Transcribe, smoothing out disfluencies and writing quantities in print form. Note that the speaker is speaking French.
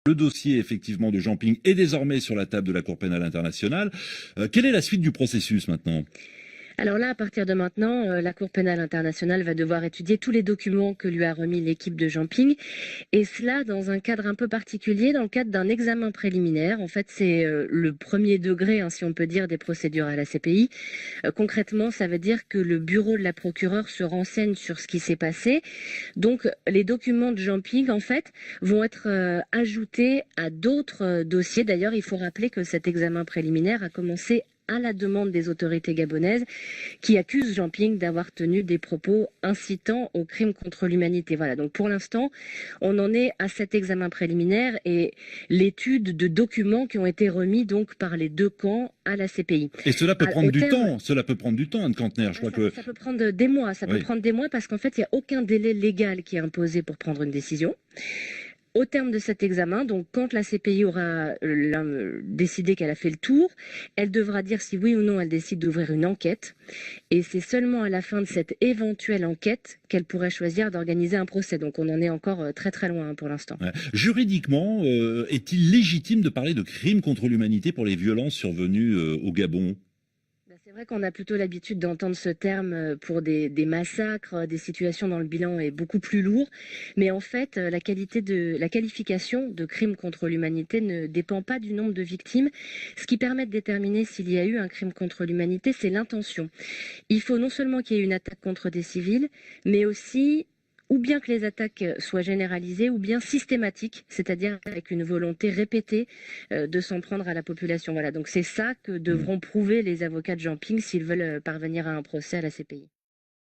Le dossier, effectivement, de Jean Ping est désormais sur la table de la Cour pénale internationale. Quelle est la suite du processus maintenant? Alors là, à partir de maintenant, la Cour pénale internationale va devoir étudier tous les documents que lui a remis l'équipe de Jean Ping, et cela dans un cadre un peu particulier, dans le cadre d'un examen préliminaire. En fait, c'est le premier degré, hein, si on peut dire, des procédures à la CPI. Concrètement, ça veut dire que le bureau de la procureure se renseigne sur ce qui s'est passé. Donc, les documents de Jean Ping, en fait, vont être ajoutés à d'autres dossiers. D'ailleurs, il faut rappeler que cet examen préliminaire a commencé à la demande des autorités gabonaises qui accusent Jean Ping d'avoir tenu des propos incitant au crime contre l'humanité. Voilà, donc pour l'instant, on en est à cet examen préliminaire et l'étude de documents qui ont été remis donc par les deux camps à la CPI. Et cela peut prendre Au du terme, temps, cela peut prendre du temps, Anne Kantner. Je crois que... ça peut prendre des mois, ça peut Oui. prendre des mois parce qu'en fait, il n'y a aucun délai légal qui est imposé pour prendre une décision. Au terme de cet examen, donc quand la CPI aura décidé qu'elle a fait le tour, elle devra dire si oui ou non elle décide d'ouvrir une enquête. Et c'est seulement à la fin de cette éventuelle enquête qu'elle pourrait choisir d'organiser un procès. Donc on en est encore très très loin, hein, pour l'instant. Ouais. Juridiquement, est-il légitime de parler de crimes contre l'humanité pour les violences survenues au Gabon? C'est vrai qu'on a plutôt l'habitude d'entendre ce terme pour des massacres, des situations dont le bilan est beaucoup plus lourd. Mais en fait, la qualification de crime contre l'humanité ne dépend pas du nombre de victimes. Ce qui permet de déterminer s'il y a eu un crime contre l'humanité, c'est l'intention. Il faut non seulement qu'il y ait une attaque contre des civils, mais aussi ou bien que les attaques soient généralisées, ou bien systématiques, c'est-à-dire avec une volonté répétée de s'en prendre à la population. Voilà, donc c'est ça que devront prouver les avocats de Jean Ping s'ils veulent parvenir à un procès à la CPI.